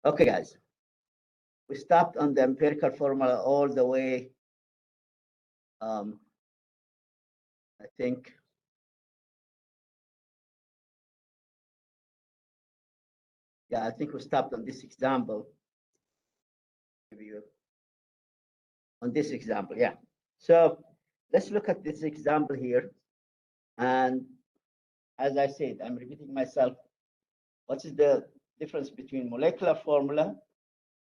Okay, guys, we stopped on the empirical formula all the way. I think I think we stopped on this example. On this example, yeah. So let's look at this example here. And as I said, I'm repeating myself. What is the difference between molecular formula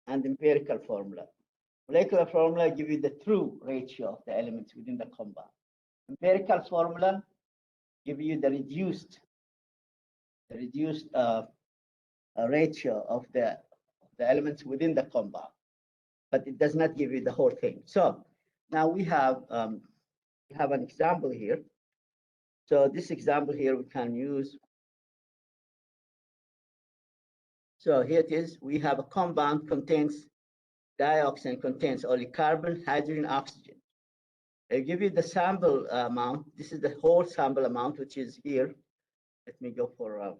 and empirical formula? Molecular formula give you the true ratio of the elements within the compound. Empirical formula give you the reduced ratio of the elements within the compound, but it does not give you the whole thing. So now we have an example here. So this example here we can use. So here it is. We have a compound contains dioxane, contains only carbon, hydrogen, oxygen. I give you the sample amount. This is the whole sample amount, which is here. Let me go for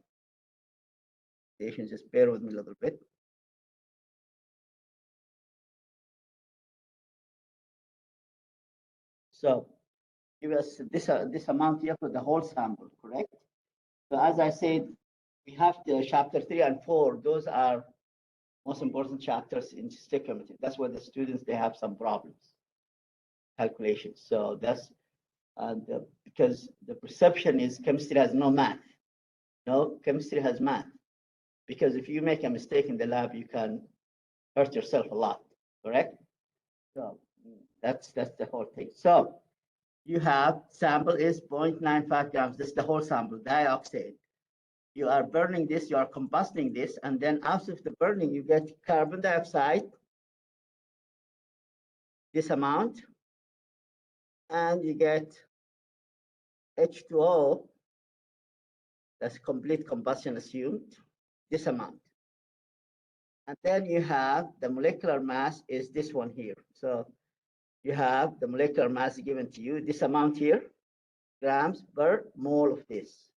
just bear with me a little bit. So give us this amount here for the whole sample, correct? So as I said, we have the chapter 3 and 4. Those are most important chapters in stoichiometry. That's where the students, they have some problems, calculations. So that's because the perception is chemistry has no math. No, chemistry has math. Because if you make a mistake in the lab, you can hurt yourself a lot, correct? So that's the whole thing. So you have sample is 0.95 grams. This is the whole sample, dioxide. You are burning this, you are combusting this, and then out of the burning, you get carbon dioxide, this amount, and you get H2O, that's complete combustion assumed, this amount. And then you have the molecular mass is this one here. So you have the molecular mass given to you, this amount here, grams per mole of this.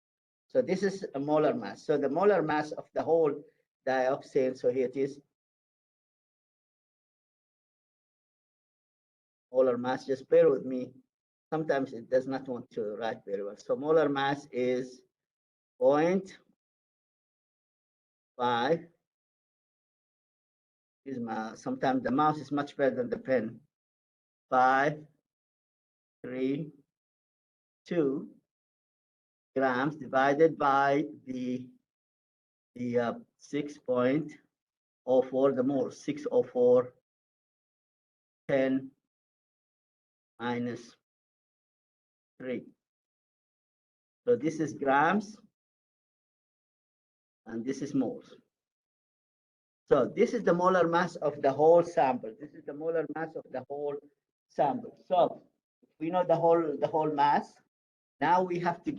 So this is a molar mass. So the molar mass of the whole dioxane, so here it is. Molar mass, just bear with me. Sometimes it does not want to write very well. So molar mass is 0.5. Sometimes the mouse is much better than the pen. 5, 3, 2 grams divided by the 6.04, the mole, 604, 10 minus 3. So this is grams, and this is moles. So this is the molar mass of the whole sample. This is the molar mass of the whole sample. So we know the whole mass. Now we have to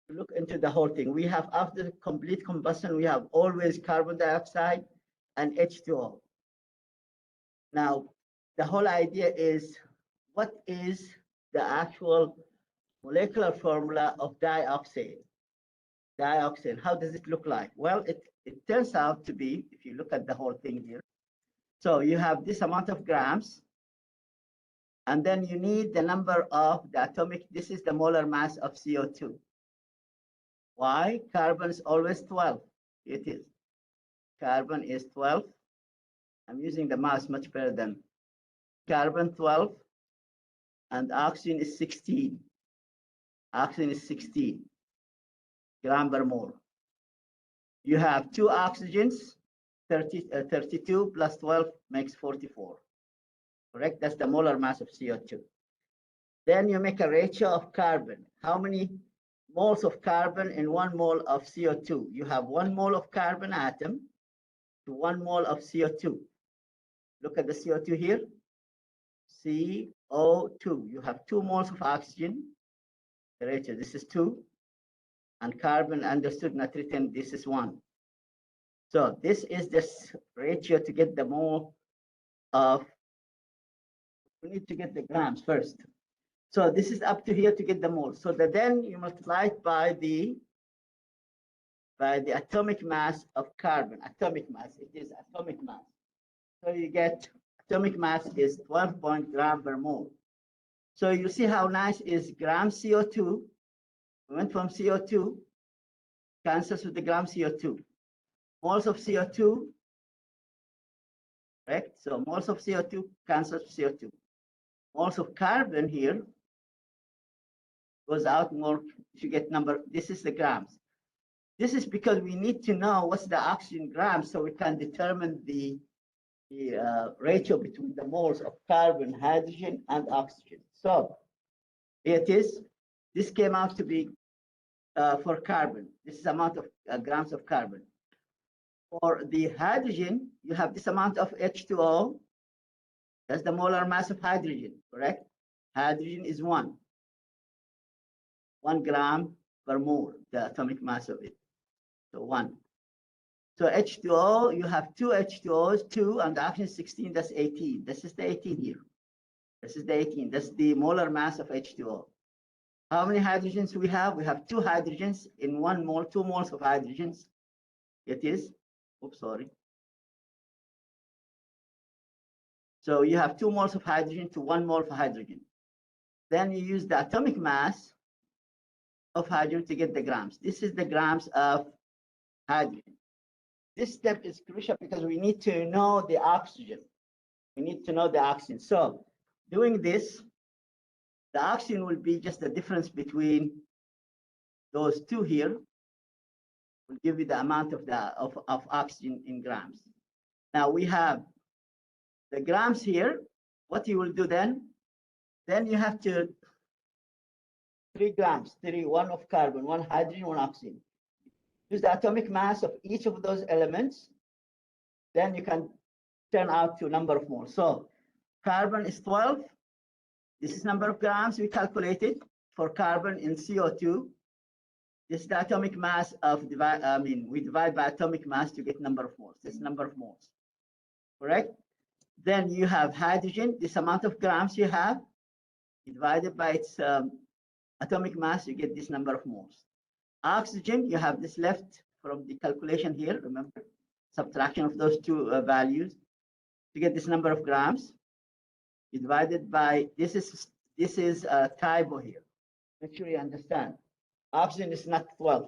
look into the whole thing. We have, after complete combustion, we have always carbon dioxide and H2O. Now, the whole idea is, what is the actual molecular formula of dioxane? Dioxane, how does it look like? Well, it turns out to be, if you look at the whole thing here, so you have this amount of grams, and then you need the number of the atomic, this is the molar mass of CO2. Why? Carbon is always 12. It is. Carbon is 12. I'm using the mass much better than carbon 12, and oxygen is 16. Oxygen is 16 gram per mole. You have 2 oxygens, 32 plus 12 makes 44. Correct? That's the molar mass of CO2. Then you make a ratio of carbon. How many moles of carbon in 1 mole of CO2? You have 1 mole of carbon atom to 1 mole of CO2. Look at the CO2 here. CO2. You have 2 moles of oxygen. The ratio, this is 2. And carbon, understood, not written, this is 1. So this is this ratio to get the mole of, we need to get the grams first. So this is up to here to get the mole. So then you multiply it by the by the atomic mass of carbon. Atomic mass, it is atomic mass. So you get atomic mass is 12 gram per mole. So you see how nice is gram CO2. We went from CO2, cancels with the gram CO2. Moles of CO2, correct? So moles of CO2 cancels CO2. Moles of carbon here goes out more to get number. This is the grams. This is because we need to know what's the oxygen grams so we can determine the ratio between the moles of carbon, hydrogen, and oxygen. So here it is. This came out to be for carbon. This is amount of grams of carbon. For the hydrogen, you have this amount of H2O. That's the molar mass of hydrogen, correct? Hydrogen is 1 gram per mole, the atomic mass of it. So 1. So H2O, you have 2 H2Os, 2, and the oxygen 16, that's 18. This is the 18 here. This is the 18. That's the molar mass of H2O. How many hydrogens we have? We have 2 hydrogens in 1 mole, 2 moles of hydrogens. It is, oops, sorry. So you have 2 moles of hydrogen to 1 mole of hydrogen. Then you use the atomic mass of hydrogen to get the grams. This is the grams of hydrogen. This step is crucial because we need to know the oxygen. We need to know the oxygen. So doing this, the oxygen will be just the difference between those 2 here. Will give you the amount of oxygen in grams. Now we have the grams here. What you will do then you have to 3 grams, 1 of carbon, 1 hydrogen, 1 oxygen. Use the atomic mass of each of those elements. Then you can turn out to number of moles. So carbon is 12. This is number of grams we calculated for carbon in CO2. This is the atomic mass of we divide by atomic mass to get number of moles. This is number of moles, correct? Then you have hydrogen, this amount of grams you have, divided by its atomic mass, you get this number of moles. Oxygen, you have this left from the calculation here, remember? Subtraction of those 2 values to get this number of grams. You divide it by, this is a typo here. Make sure you understand. Oxygen is not 12.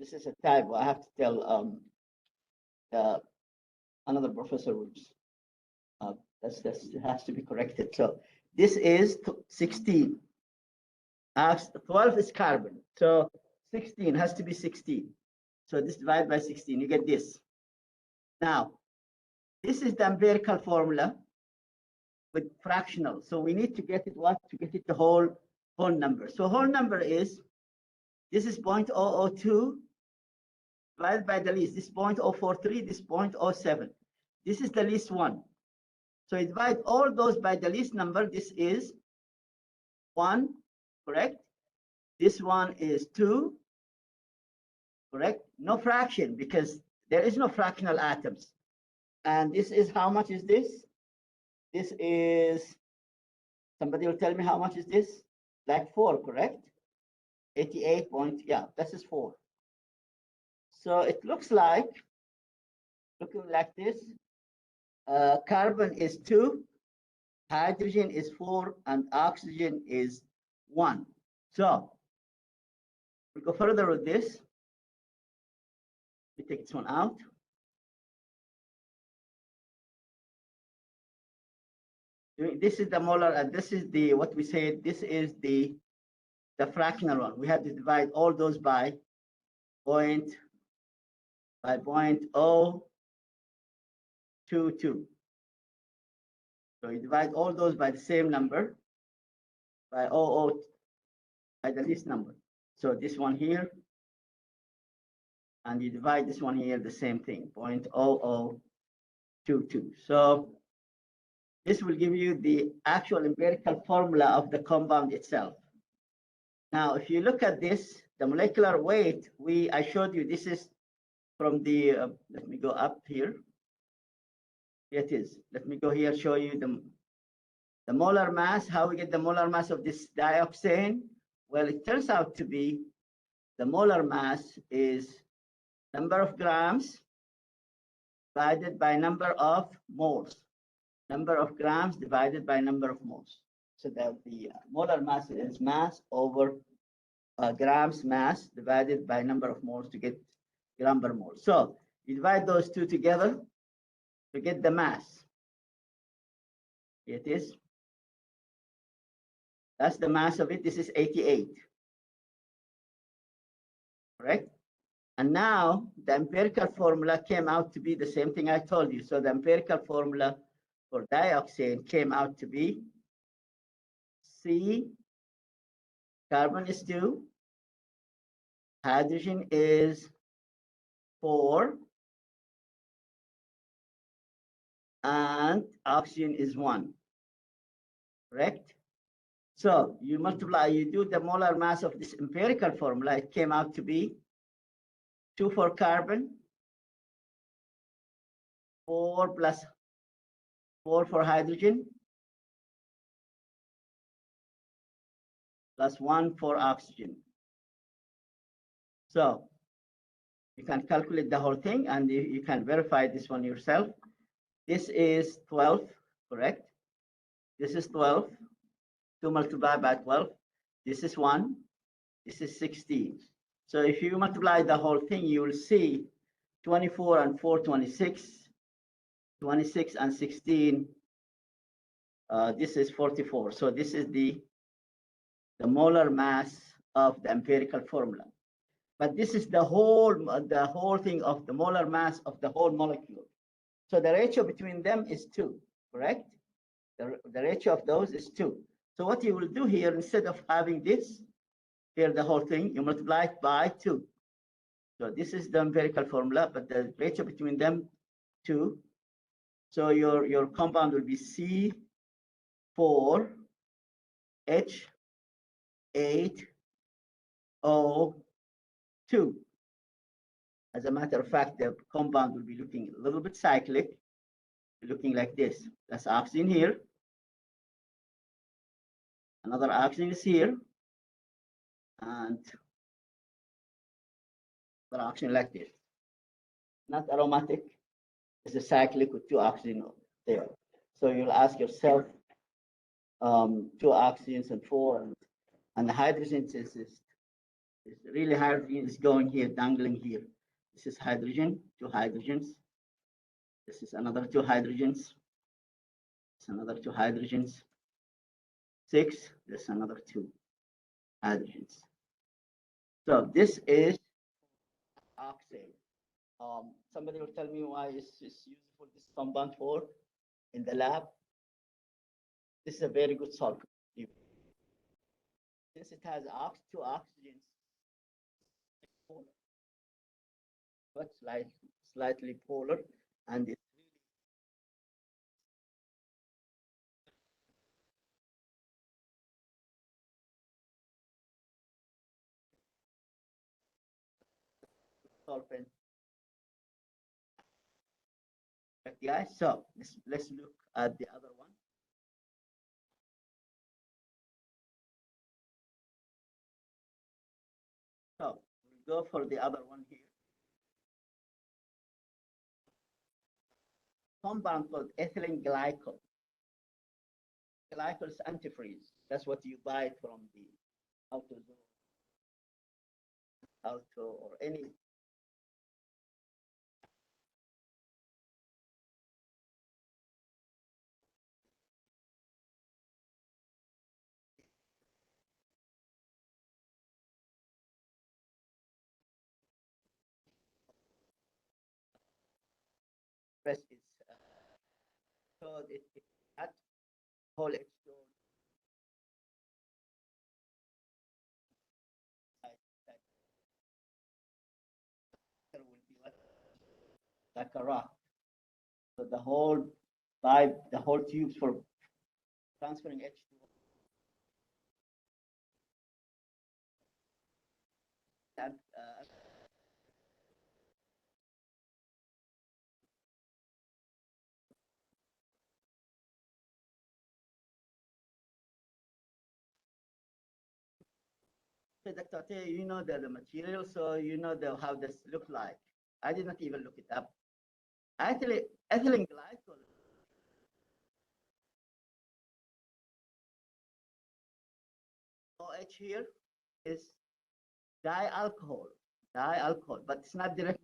This is a typo. I have to tell another professor rules. That has to be corrected. So this is 16. 12 is carbon. So 16 has to be 16. So this divided by 16, you get this. Now, this is the empirical formula with fractional. So we need to get it what? To get it the whole number. So whole number is, this is 0.002 divided by the least. This is 0.043, this is 0.07. This is the least one. So you divide all those by the least number. This is 1, correct? This one is 2, correct? No fraction because there is no fractional atoms. And this is, how much is this? This is, somebody will tell me how much is this? Like 4, correct? 88 point, yeah, this is 4. So it looks like, looking like this, carbon is 2, hydrogen is 4, and oxygen is 1. So we go further with this. We take this one out. This is the molar, and this is the, what we said, this is the fractional one. We have to divide all those by 0.022. So you divide all those by the same number, by the least number. So this one here, and you divide this one here, the same thing, 0.0022. So this will give you the actual empirical formula of the compound itself. Now, if you look at this, the molecular weight, I showed you, this is from the, let me go up here. Here it is. Let me go here, show you the molar mass, how we get the molar mass of this dioxane. Well, it turns out to be the molar mass is number of grams divided by number of moles. Number of grams divided by number of moles. So that the molar mass is mass over grams mass divided by number of moles to get gram per mole. So you divide those two together to get the mass. It is. That's the mass of it. This is 88. Correct? And now the empirical formula came out to be the same thing I told you. So the empirical formula for dioxane came out to be C, carbon is 2, hydrogen is 4, and oxygen is 1. Correct? So you multiply, you do the molar mass of this empirical formula, it came out to be 2 for carbon, 4 plus 4 for hydrogen, plus 1 for oxygen. So you can calculate the whole thing and you can verify this one yourself. This is 12, correct? This is 12, 2 multiplied by 12. This is 1, this is 16. So if you multiply the whole thing, you will see 24 and 4, 26, 26 and 16, this is 44. So this is the molar mass of the empirical formula. But this is the whole thing of the molar mass of the whole molecule. So the ratio between them is 2, correct? The ratio of those is 2. So what you will do here, instead of having this, here the whole thing, you multiply it by 2. So this is the empirical formula, but the ratio between them, 2. So your compound will be C4H8O2. As a matter of fact, the compound will be looking a little bit cyclic, looking like this. That's oxygen here. Another oxygen is here. And another oxygen like this. Not aromatic. It's a cyclic with 2 oxygen there. So you'll ask yourself, 2 oxygens and 4, and the hydrogen is really hydrogen is going here, dangling here. This is hydrogen, 2 hydrogens. This is another 2 hydrogens. It's another 2 hydrogens. 6, there's another 2 hydrogens. So this is oxide. Somebody will tell me why it's useful this compound for in the lab. This is a very good solvent. Since it has 2 oxygens, but slightly polar, and it's solvent. Yeah, so let's look at the other one. So we'll go for the other one here. Compound called ethylene glycol. Glycol is antifreeze. That's what you buy from the auto or any. Press is so it at whole explode. Will be like a rock. So the whole pipe, the whole tubes for transferring H2O. And so Dr. Te, you know the material, so you know how this look like. I did not even look it up. Ethylene glycol. OH here is dialcohol, but it's not direct.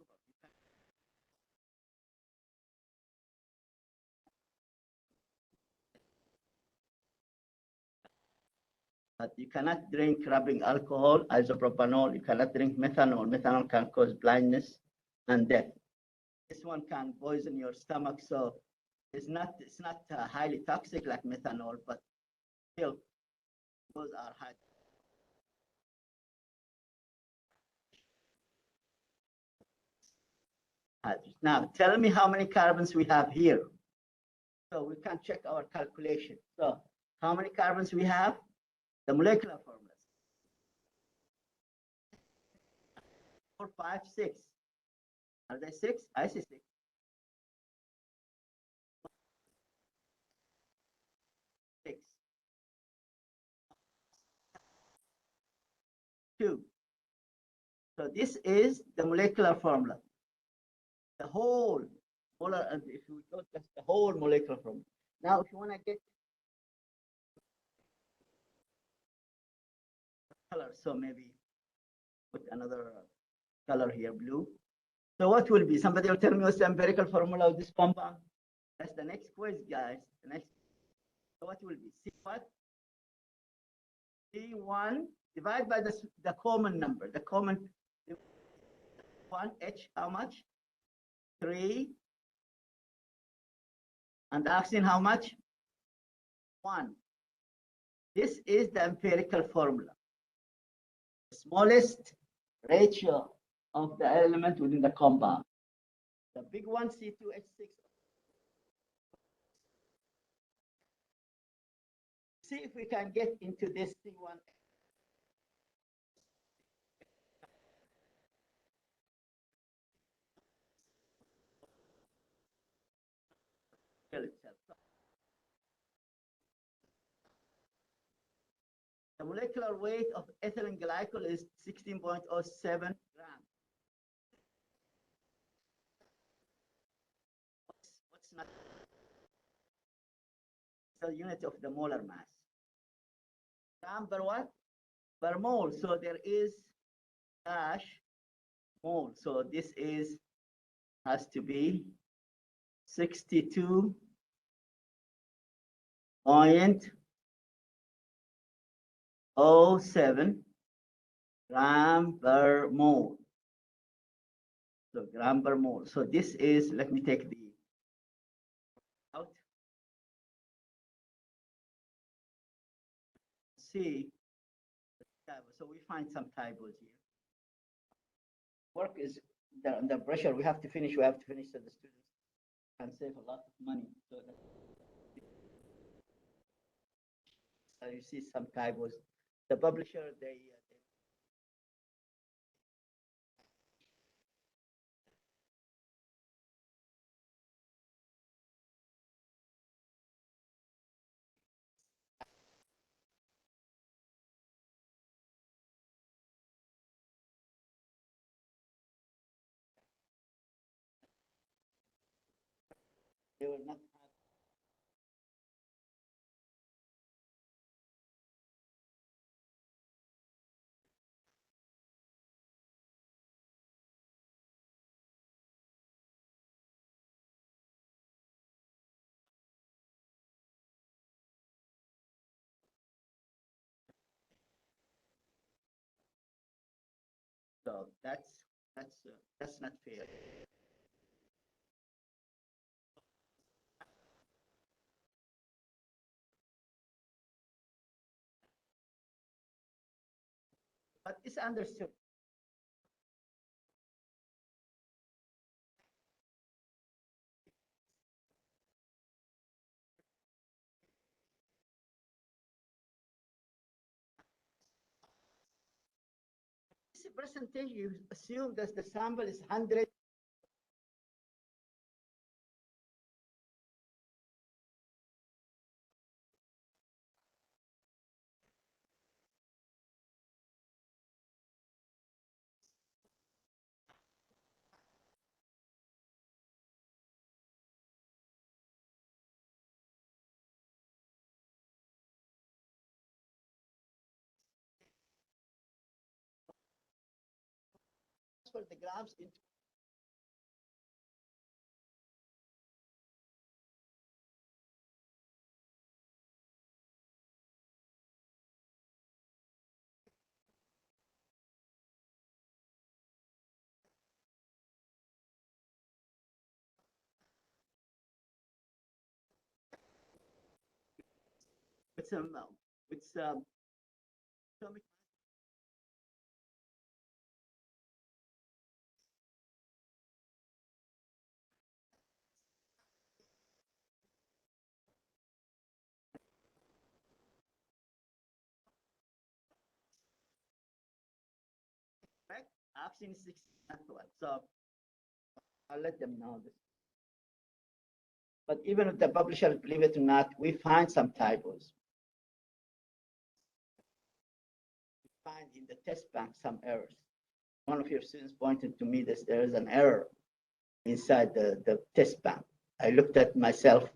But you cannot drink rubbing alcohol, isopropanol. You cannot drink methanol. Methanol can cause blindness and death. This one can poison your stomach, so it's not highly toxic like methanol, but still, those are high. Now, tell me how many carbons we have here. So we can check our calculation. So how many carbons we have? The molecular formulas. 4, 5, 6. Are they 6? I see 6. 6. 2. So this is the molecular formula. The whole molar, if we go just the whole molecular formula. Now, if you want to get color, so maybe put another color here, blue. So what will be? Somebody will tell me what's the empirical formula of this compound. That's the next quiz, guys. The next. So what will be? C what? C1 divided by the common number. The common 1 H how much? 3. And oxygen how much? 1. This is the empirical formula. The smallest ratio of the element within the compound. The big one, C2H6. See if we can get into this C1. Itself. The molecular weight of ethylene glycol is 16.07 grams. What's not the unit of the molar mass? Gram per what? Per mole. So there is dash mole. So this has to be 62.07 gram per mole. So gram per mole. So this is, let me take the out. See, so we find some typos here. Work is the pressure. We have to finish so the students can save a lot of money. So you see some typos. The publisher, they will not have. So that's not fair. But it's understood. This percentage, you assume that the sample is 100. transfer the grams into with some atomic mass. I've seen 6 and 12. So I'll let them know this. But even if the publisher, believe it or not, we find some typos. We find in the test bank some errors. One of your students pointed to me that there is an error inside the test bank. I looked at myself,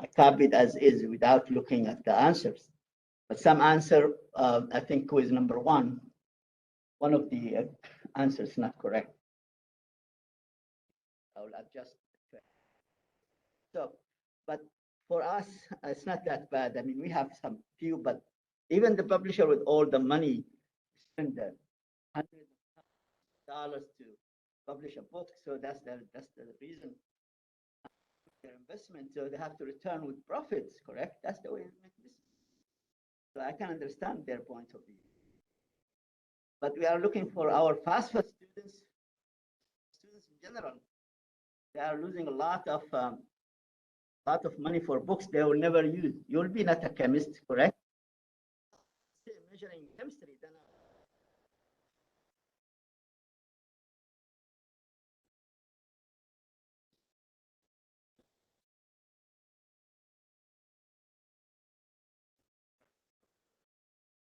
I copied as is without looking at the answers. But some answer, I think quiz number one of the answers not correct. I will adjust. So, but for us, it's not that bad. I mean, we have some few, but even the publisher with all the money spend $100 to publish a book, so that's the reason their investment. So they have to return with profits, correct? That's the way it makes business. So I can understand their point of view. But we are looking for our FAFSA students in general. They are losing a lot of money for books they will never use. You'll be not a chemist, correct? Measuring chemistry, then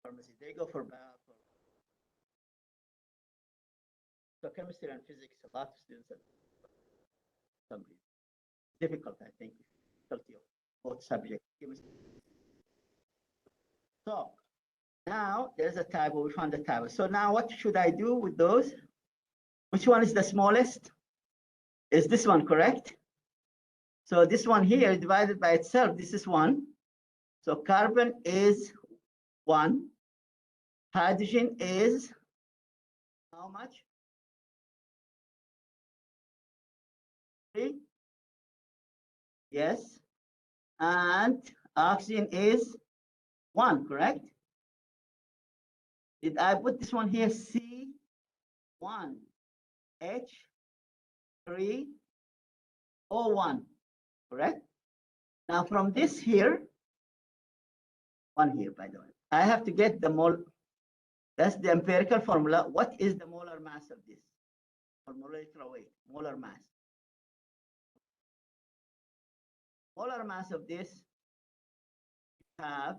pharmacy, they go for so chemistry and physics. A lot of students have some difficult, I think, difficulty of both subjects. So now there's a typo. We found the typo. So now what should I do with those? Which one is the smallest? Is this one correct? So this one here divided by itself, this is 1. So carbon is 1. Hydrogen is how much? 3. Yes. And oxygen is 1, correct? Did I put this one here? C1, H3, O1, correct? Now from this here, 1 here, by the way, I have to get the mole. That's the empirical formula. What is the molar mass of this? Or molecular weight, molar mass. Molar mass of this, you have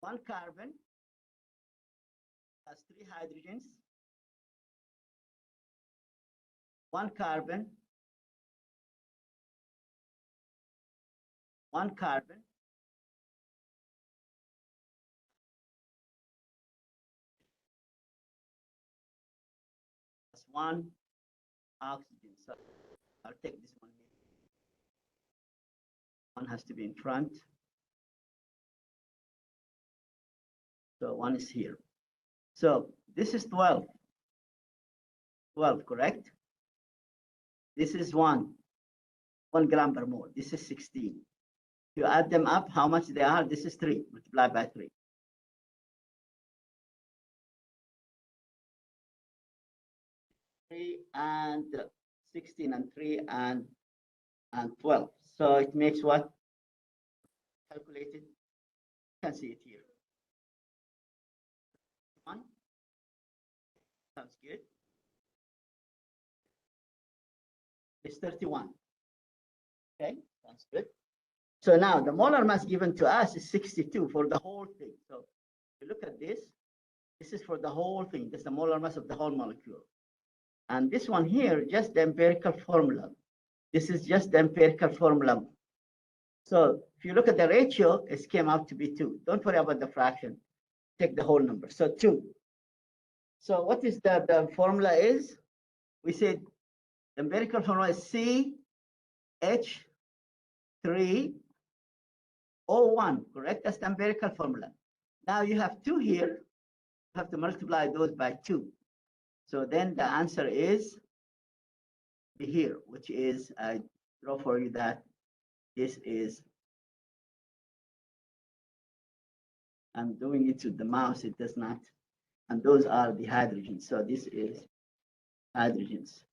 1 carbon plus 3 hydrogens, 1 carbon, 1 carbon, plus 1 oxygen. So I'll take this one here. One has to be in front. So 1 is here. So this is 12. 12, correct? This is 1 gram per mole. This is 16. You add them up, how much they are? This is 3 multiplied by 3. 3 and 16 and 3 and 12. So it makes what? Calculated. You can see it here. 1. Sounds good. It's 31. Okay, sounds good. So now the molar mass given to us is 62 for the whole thing. So if you look at this, this is for the whole thing. That's the molar mass of the whole molecule. And this one here, just the empirical formula. This is just the empirical formula. So if you look at the ratio, it came out to be 2. Don't worry about the fraction. Take the whole number. So 2. So what is the formula is? We said the empirical formula is CH3O1, correct? That's the empirical formula. Now you have 2 here. You have to multiply those by 2. So then the answer is here, which is, I draw for you that this is, I'm doing it to the mouse, it does not, and those are the hydrogens. So this is hydrogens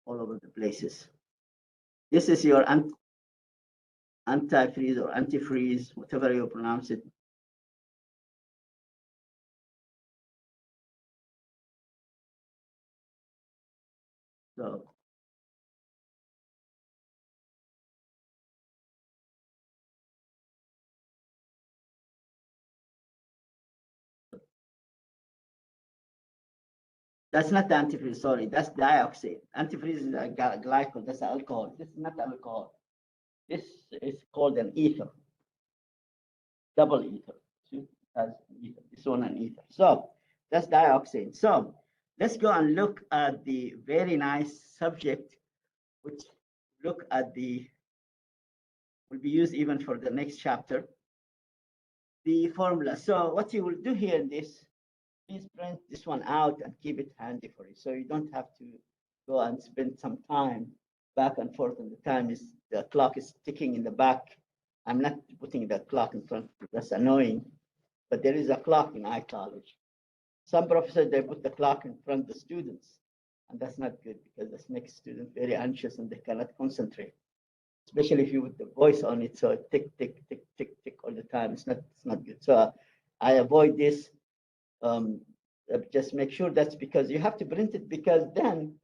all over the places. This is your antifreeze or antifreeze, whatever you pronounce it. So that's not the antifreeze, sorry, that's dioxide. Antifreeze is a glycol, that's alcohol. This is not alcohol. This is called an ether, double ether. As ether. This one an ether. So that's dioxide. So let's go and look at the very nice subject, which look at the, will be used even for the next chapter, the formula. So what you will do here in this, please print this one out and keep it handy for you. So you don't have to go and spend some time back and forth, and the clock is ticking in the back. I'm not putting the clock in front, that's annoying, but there is a clock in iCollege. Some professors, they put the clock in front of the students, and that's not good because this makes students very anxious and they cannot concentrate, especially if you put the voice on it. So it tick, tick, tick, tick, tick all the time. It's not good. So I avoid this. Just make sure that's because you have to print it, because then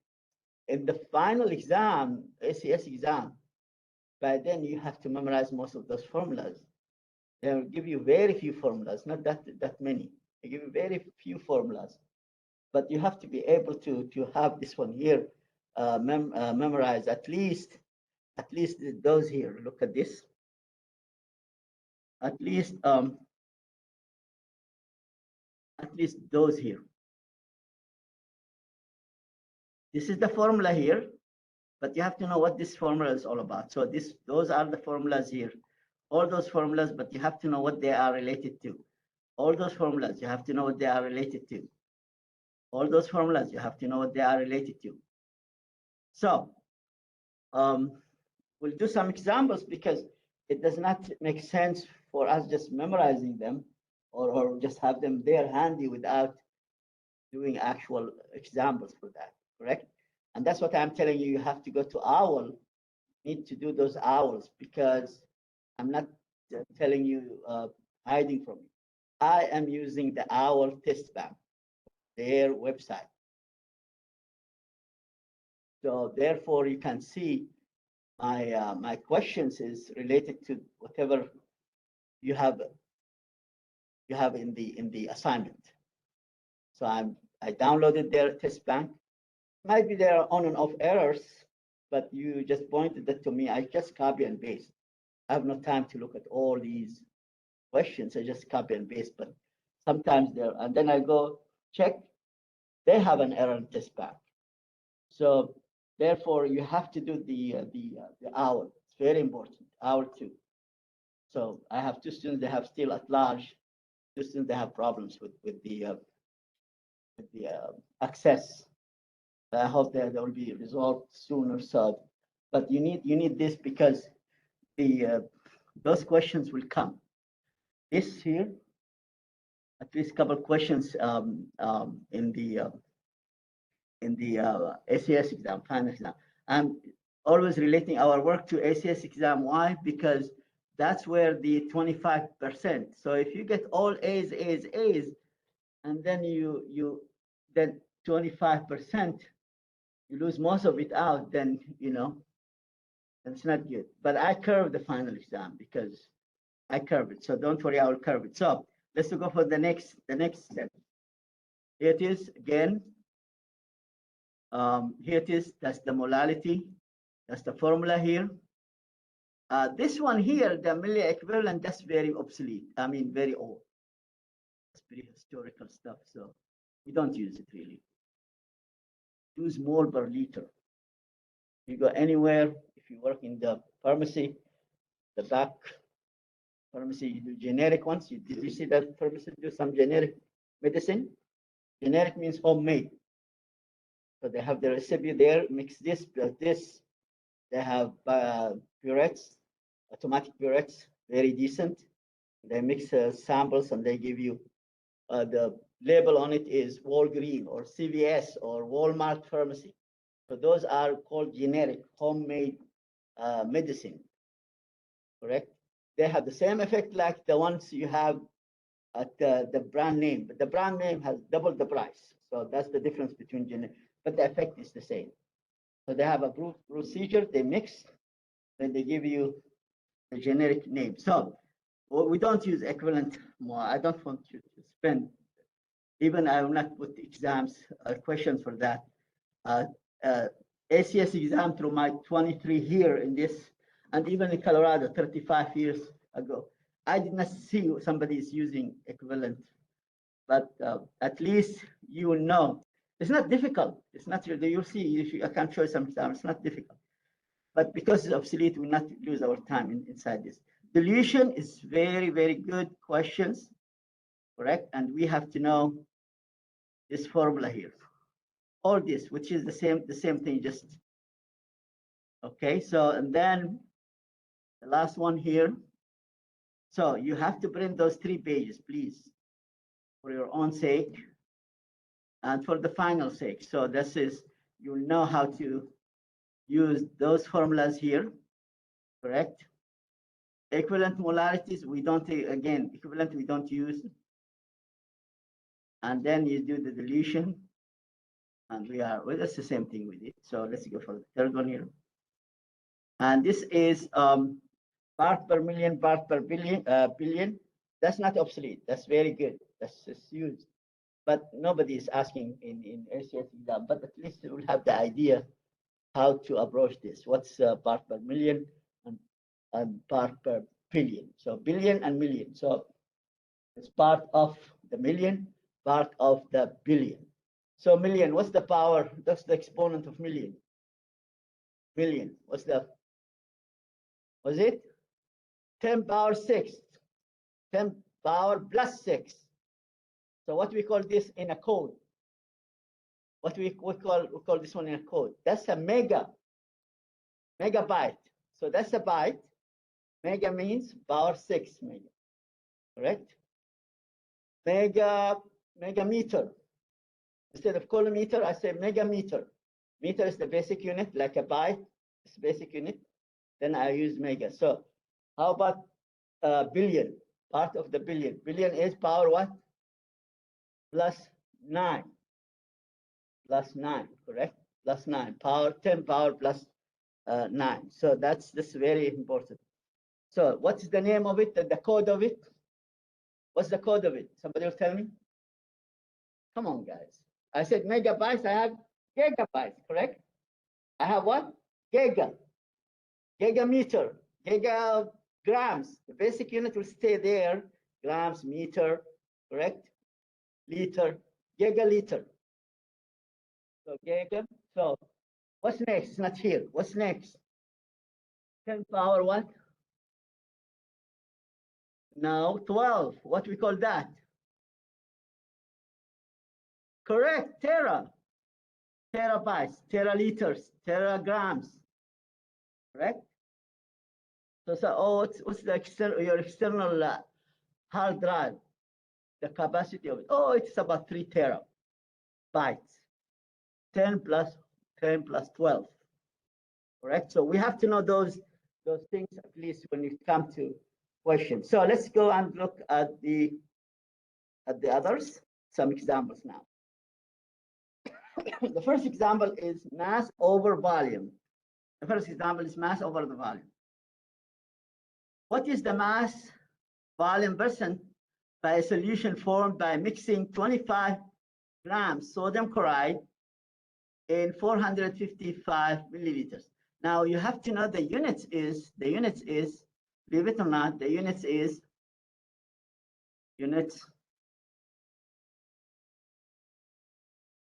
in the final exam, ACS exam, by then you have to memorize most of those formulas. They'll give you very few formulas, not that many. They give you very few formulas, but you have to be able to have this one here memorize at least those here. Look at this. At least those here. This is the formula here, but you have to know what this formula is all about. So those are the formulas here. All those formulas, but you have to know what they are related to. All those formulas, you have to know what they are related to. All those formulas, you have to know what they are related to. So we'll do some examples because it does not make sense for us just memorizing them or just have them there handy without doing actual examples for that, correct? And that's what I'm telling you, you have to go to OWL, need to do those OWLs, because I'm not telling you hiding from you. I am using the OWL test bank, their website. So therefore you can see my questions is related to whatever you have in the assignment. So I downloaded their test bank. Maybe there are on and off errors, but you just pointed that to me. I just copy and paste. I have no time to look at all these questions. I just copy and paste, but sometimes there, and then I go check, they have an error in test bank. So therefore you have to do the OWL. It's very important, OWL 2. So I have 2 students that have still at large, 2 students that have problems with the access. I hope that will be resolved sooner. So, but you need this because those questions will come. This here, at least a couple of questions in the ACS exam, final exam. I'm always relating our work to ACS exam. Why? Because that's where the 25%. So if you get all A's, and then then 25%, you lose most of it out, then it's not good. But I curve the final exam because I curve it. So don't worry, I will curve it. So let's go for the next step. Here it is again. Here it is. That's the molality. That's the formula here. This one here, the milli equivalent, that's very obsolete. I mean, very old. It's pretty historical stuff. So We don't use it really. Use mole per liter. You go anywhere, if you work in the pharmacy, the back pharmacy, you do generic ones. You see that pharmacy do some generic medicine? Generic means homemade. So they have the recipe there, mix this, plus this. They have purettes, automatic purettes, very decent. They mix samples and they give you the label on it is Walgreens or CVS or Walmart pharmacy. So those are called generic homemade medicine, correct? They have the same effect like the ones you have at the brand name, but the brand name has double the price. So that's the difference between generic, but the effect is the same. So they have a procedure, they mix, then they give you the generic name. So we don't use equivalent more. I don't want you to spend, even I will not put exams, questions for that. ACS exam through my 23 here in this, and even in Colorado 35 years ago, I did not see somebody is using equivalent, but at least you will know. It's not difficult. It's not, you'll see, I can show you some examples, it's not difficult. But because it's obsolete, we will not lose our time inside this. Dilution is very, very good questions, correct? And we have to know this formula here. All this, which is the same thing, just okay. So and then the last one here. So you have to print those 3 pages, please, for your own sake and for the final sake. So this is, you'll know how to use those formulas here, correct? Equivalent molarities, we don't, again, equivalent we don't use. And then you do the dilution. And well, that's the same thing we did. So let's go for the third one here. And this is part per million, part per billion. That's not obsolete. That's very good. That's just used. But nobody is asking in ACS exam, but at least you will have the idea how to approach this. What's part per million and part per billion? So billion and million. So it's part of the million, part of the billion. So million, what's the power? That's the exponent of million. Million, what's the, was it? 10 power 6, 10 power plus 6. So what we call this in a code? What we call this one in a code? That's a megabyte. So that's a byte. Mega means power 6 mega, correct? Megameter. Instead of kilometer, I say megameter. Meter is the basic unit, like a byte is basic unit. Then I use mega. So how about billion? Part of the billion. Billion is power what? Plus 9. Plus 9, correct? Plus 9. Power 10 power plus 9. So that's very important. So what's the name of it? The code of it? What's the code of it? Somebody will tell me? Come on, guys. I said megabytes. I have gigabytes, correct? I have what? Gigameter, gigagrams. The basic unit will stay there. Grams, meter, correct? Liter, gigaliter. So giga. So what's next? It's not here. What's next? 10 power what? Now 12. What we call that? Correct. Tera. Terabytes, teraliters, teragrams. Correct? So oh, what's the your external hard drive? The capacity of it. Oh, it's about 3 terabytes. 10 plus 12. Correct? So we have to know those things at least when it comes to questions. So let's go and look at the others. Some examples now. The first example is mass over volume. The first example is mass over the volume. What is the mass volume percent by a solution formed by mixing 25 grams sodium chloride in 455 milliliters? Now you have to know the units is, believe it or not, the units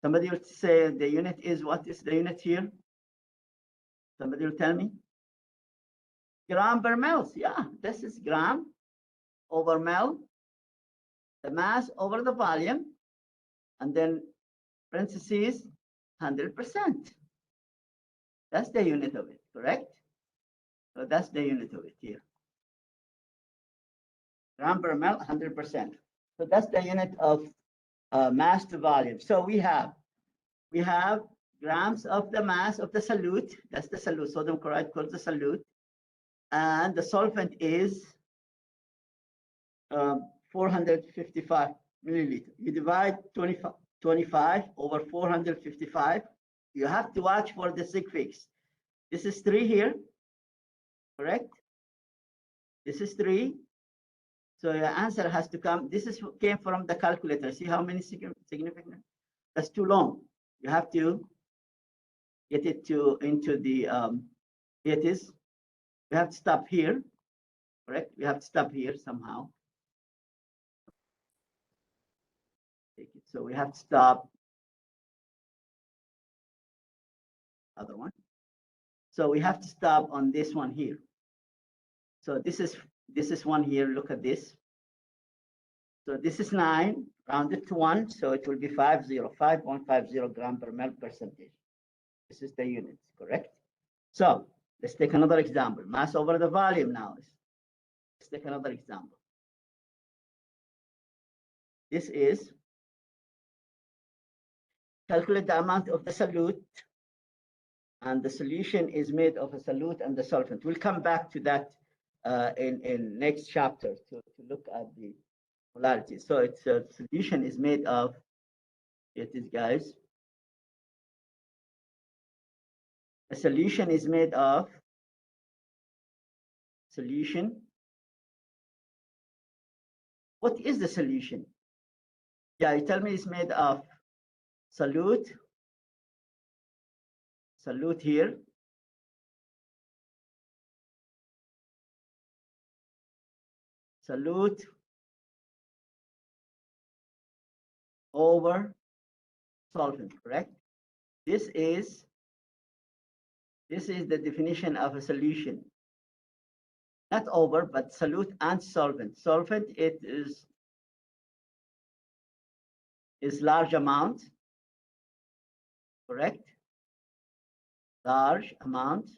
Somebody will say the unit is, what is the unit here? Somebody will tell me. Gram per mils. Yeah, this is gram over mil, the mass over the volume, and then parentheses 100%. That's the unit of it, correct? So that's the unit of it here. Gram per mil, 100%. So that's the unit of mass to volume. So we have grams of the mass of the solute. That's the solute, sodium chloride called the solute. And the solvent is 455 milliliter. You divide 25 over 455. You have to watch for the sig figs. This is 3 here, correct? This is 3. So your answer has to come. This came from the calculator. See how many significant? That's too long. You have to get it into the here it is. We have to stop here, correct? We have to stop here somehow. Take it. So we have to stop. Other one. So we have to stop on this one here. So this is one here. Look at this. So this is 9 rounded to 1. So it will be 5.50 gram per ml percentage. This is the units, correct? So let's take another example. Mass over the volume now. Let's take another example. This is calculate the amount of the solute, and the solution is made of a solute and the solvent. We'll come back to that in next chapter to look at the polarity. So it's a solution is made of, it is guys, a solution is made of solution. What is the solution? Yeah, you tell me it's made of solute here, solute over solvent, correct? This is the definition of a solution. Not over, but solute and solvent. Solvent, it is large amount, correct? Large amount.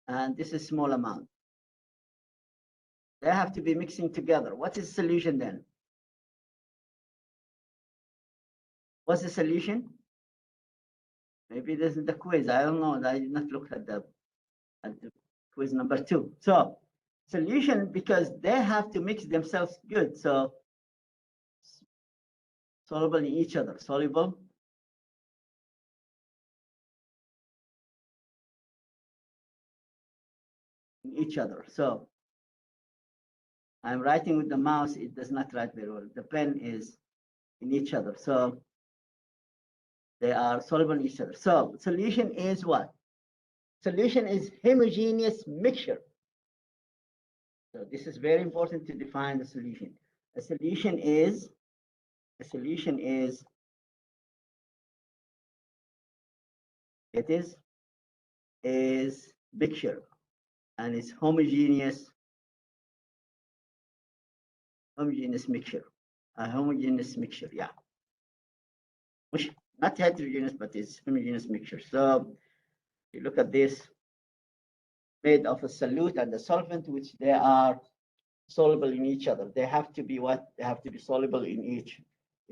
And this is small amount. They have to be mixing together. What is the solution then? What's the solution? Maybe this is the quiz. I don't know. I did not look at the quiz number 2. So solution, because they have to mix themselves good. So soluble in each other, soluble in each other. So I'm writing with the mouse. It does not write very well. The pen is in each other. So they are soluble in each other. So solution is what? Solution is homogeneous mixture. So this is very important to define the solution. A solution is it is mixture, and it's homogeneous mixture. A homogeneous mixture, yeah. Which not heterogeneous, but it's homogeneous mixture. So you look at this, made of a solute and a solvent, which they are soluble in each other. They have to be what? They have to be soluble in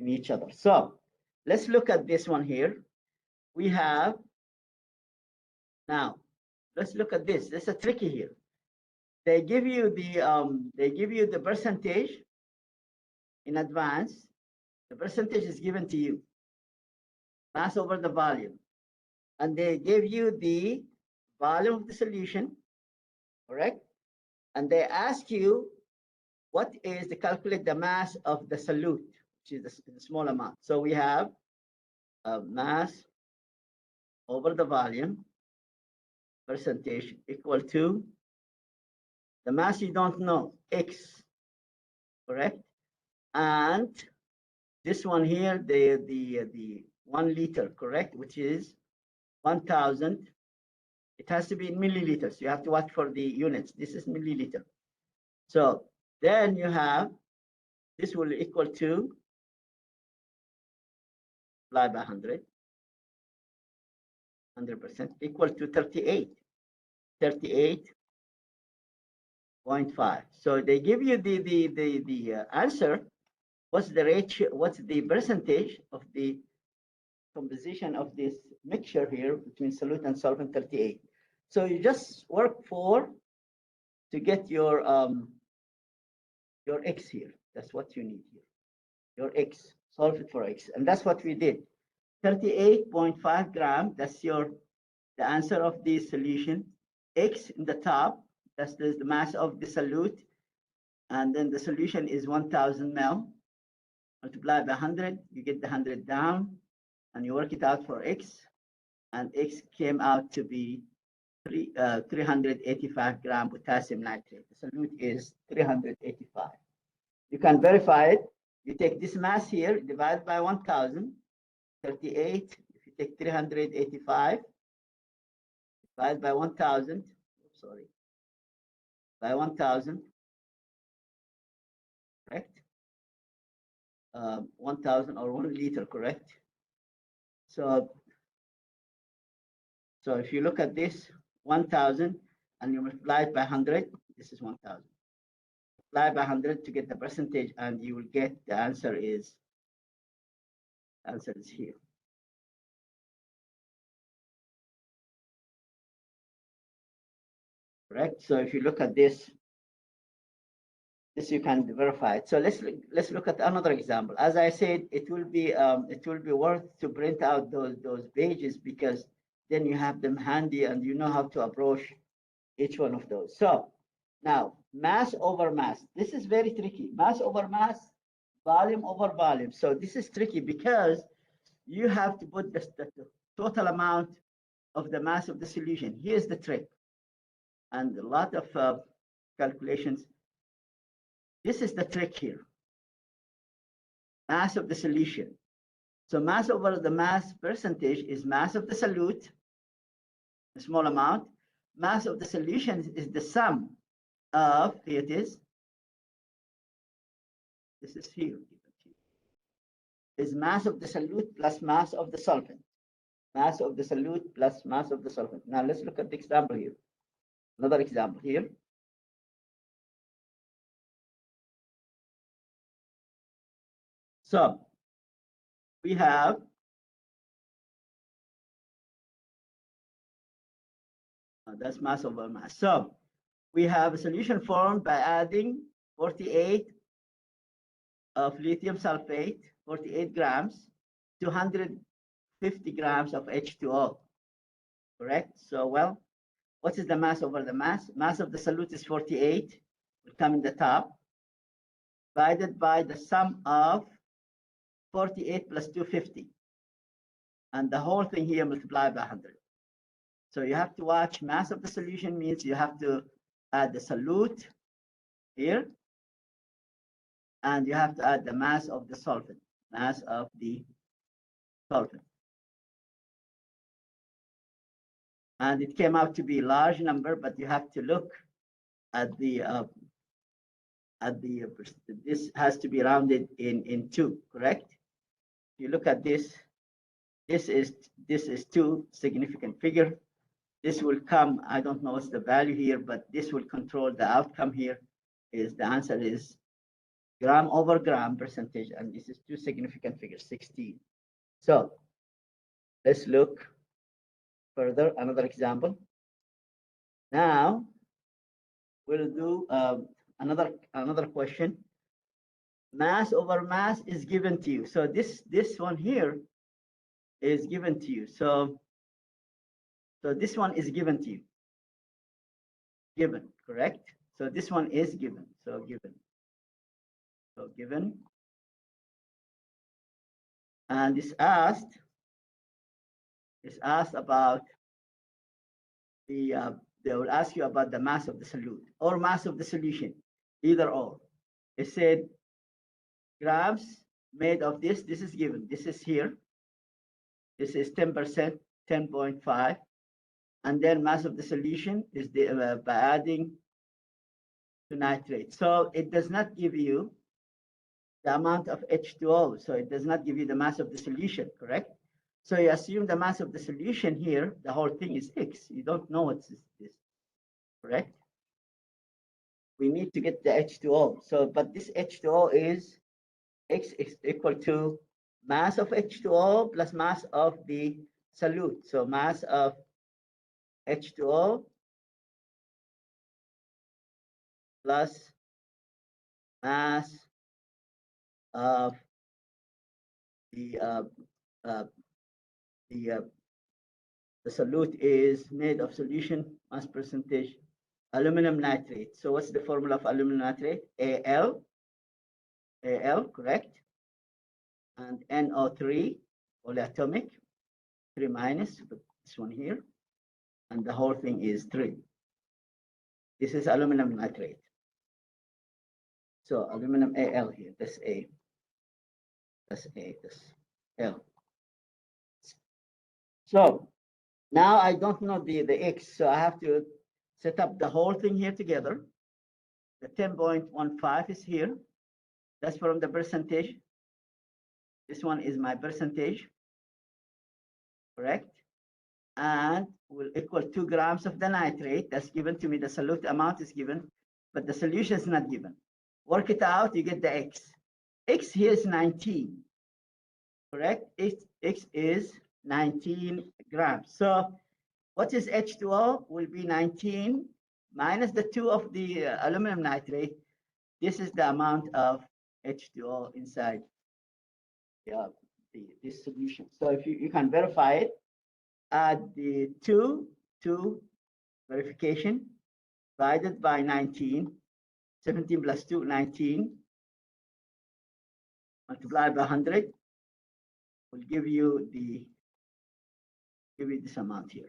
each other. So let's look at this one here. We have now. Let's look at this. This is a tricky here. They give you the percentage in advance. The percentage is given to you. Mass over the volume, and they give you the volume of the solution, correct? And they ask you what is the calculate the mass of the solute, which is the small amount. So we have mass over the volume percentage equal to the mass you don't know, X, correct? And this one here, the 1 liter, correct, which is 1,000. It has to be in milliliters. You have to watch for the units. This is milliliter. So then you have, this will equal to, multiply by 100, 100%, equal to 38, 38.5. So they give you the answer. What's the ratio? What's the percentage of the composition of this mixture here between solute and solvent? 38. So you just work for to get your X here. That's what you need here. Your X, solve it for X. And that's what we did. 38.5 grams, that's the answer of the solution. X in the top, that's the mass of the solute. And then the solution is 1,000 ml. Multiply by 100, you get the 100 down, and you work it out for X. And X came out to be 385 gram potassium nitrate. The solute is 385. You can verify it. You take this mass here, divide by 1,000, 38. If you take 385, divide by 1,000, sorry, by 1,000, correct? 1,000 or 1 liter, correct? So if you look at this, 1,000, and you multiply it by 100, this is 1,000. Multiply by 100 to get the percentage, and you will get the answer is here. Correct. So if you look at this you can verify it. So let's look at another example. As I said, it will be worth to print out those pages, because then you have them handy and you know how to approach each one of those. So now mass over mass. This is very tricky. Mass over mass, volume over volume. So this is tricky because you have to put the total amount of the mass of the solution. Here's the trick, and a lot of calculations. This is the trick here. Mass of the solution. So mass over the mass percentage is mass of the solute, a small amount. Mass of the solution is the sum of, here it is. This is here. Is mass of the solute plus mass of the solvent. Mass of the solute plus mass of the solvent. Now let's look at the example here. Another example here. So we have that's mass over mass. So we have a solution formed by adding 48 of lithium sulfate, 48 grams, 250 grams of H2O. Correct? So, well, what is the mass over the mass? Mass of the solute is 48, will come in the top, divided by the sum of 48 plus 250. And the whole thing here multiplied by 100. So you have to watch. Mass of the solution means you have to add the solute here, and you have to add the mass of the solvent, mass of the solvent. And it came out to be a large number, but you have to look at this has to be rounded in 2, correct? If you look at this is 2 significant figure. This will come, I don't know what's the value here, but this will control the outcome here. Is the answer is gram over gram percentage, and this is 2 significant figures, 16. So let's look further, another example. Now we'll do another question. Mass over mass is given to you. So this one here is given to you. So this one is given to you. Given, correct? So this one is given. So given. So given. And it's asked about the they will ask you about the mass of the solute or mass of the solution, either or. It said grams made of this. This is given. This is here. This is 10%, 10.5. And then mass of the solution is by adding to nitrate. So it does not give you the amount of H2O. So it does not give you the mass of the solution, correct? So you assume the mass of the solution here, the whole thing is X. You don't know what this, correct? We need to get the H2O. So, but this H2O is X is equal to mass of H2O plus mass of the solute. So mass of H2O plus mass of the the solute is made of solution mass percentage aluminum nitrate. So what's the formula of aluminum nitrate? Al, correct? And NO3, polyatomic, 3 minus, but this one here. And the whole thing is 3. This is aluminum nitrate. So aluminum Al here, that's A. That's A, that's L. So now I don't know the X, so I have to set up the whole thing here together. The 10.15 is here. That's from the percentage. This one is my percentage, correct? And will equal 2 grams of the nitrate. That's given to me. The solute amount is given, but the solution is not given. Work it out, you get the X. X here is 19, correct? X is 19 grams. So what is H2O? Will be 19 minus the 2 of the aluminum nitrate. This is the amount of H2O inside this solution. So if you can verify it, add the 2 verification divided by 19, 17 plus 2, 19, multiplied by 100 will give you this amount here.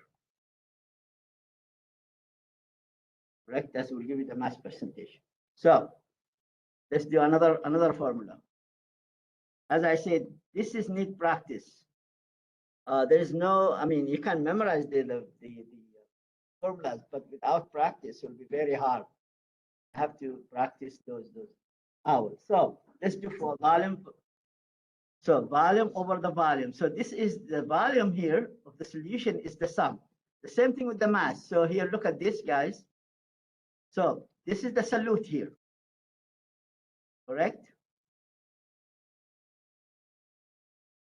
Correct? That will give you the mass percentage. So let's do another formula. As I said, this is neat practice. There is no, I mean, you can memorize the formulas, but without practice, it will be very hard. You have to practice those hours. So let's do for volume. So volume over the volume. So this is the volume here of the solution is the sum. The same thing with the mass. So here, look at this, guys. So this is the solute here, correct?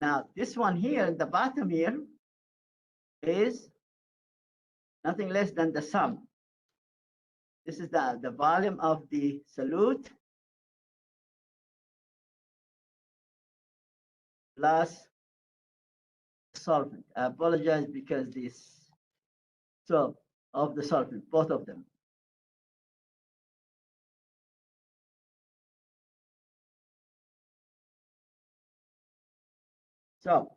Now this one here at the bottom here is nothing less than the sum. This is the volume of the solute plus solvent. I apologize because this, so of the solvent, both of them. So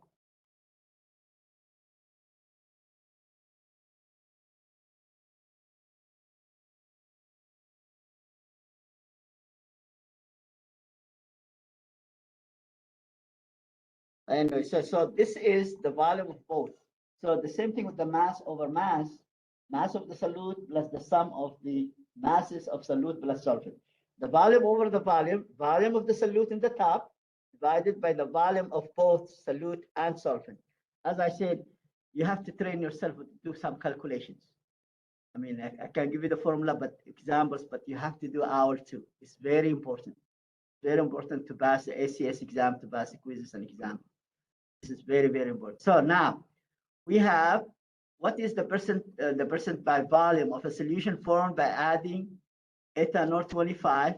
anyway, so this is the volume of both. So the same thing with the mass over mass of the solute plus the sum of the masses of solute plus solvent. The volume over the volume of the solute in the top divided by the volume of both solute and solvent. As I said, you have to train yourself to do some calculations. I mean, I can give you the formula, but examples, but you have to do hour 2. It's very important. Very important to pass the ACS exam, to pass the quizzes and exam. This is very, very important. So now we have what is the percent by volume of a solution formed by adding ethanol 25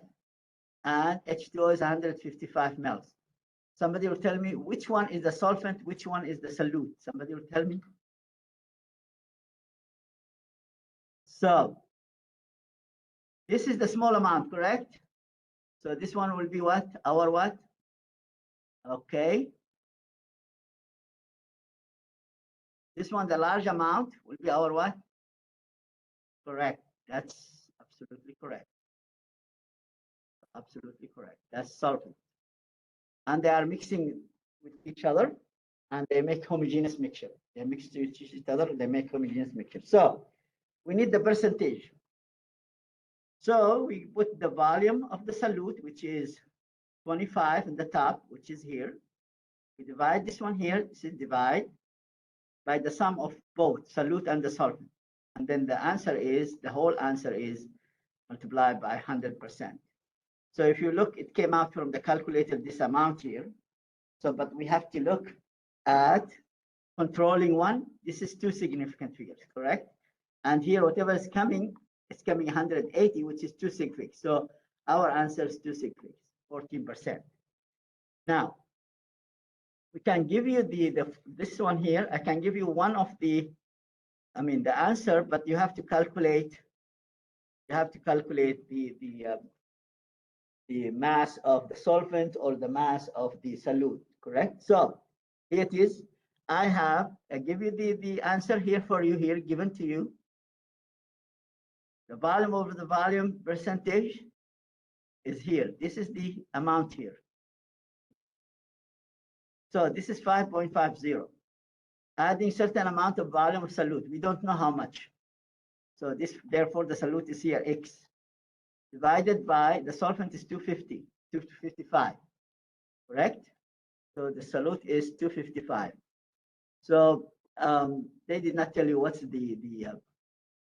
and H2O is 155 mL. Somebody will tell me which one is the solvent, which one is the solute. Somebody will tell me. So this is the small amount, correct? So this one will be what? Our what? Okay. This one, the large amount, will be our what? Correct. That's absolutely correct. Absolutely correct. That's solvent. and they are mixing with each other, and they make homogeneous mixture. They mix with each other, they make homogeneous mixture. So we need the percentage. So we put the volume of the solute, which is 25 in the top, which is here. We divide this one here, this is divide by the sum of both solute and the solvent. And then the answer is, the whole answer is multiplied by 100%. So if you look, it came out from the calculator, this amount here. So, but we have to look at controlling one. This is two significant figures, correct? And here, whatever is coming, it's coming 180, which is two sig figs. So our answer is two sig figs, 14%. Now, we can give you this one here. I can give you one of the, the answer, but you have to calculate. You have to calculate the mass of the solvent or the mass of the solute, correct? So here it is. I give you the answer here for you here, given to you. The volume over the volume percentage is here. This is the amount here. So this is 5.50. Adding certain amount of volume of solute. We don't know how much. So this, therefore, the solute is here, X. Divided by, the solvent is 250, 255, correct? So the solute is 255. So they did not tell you what's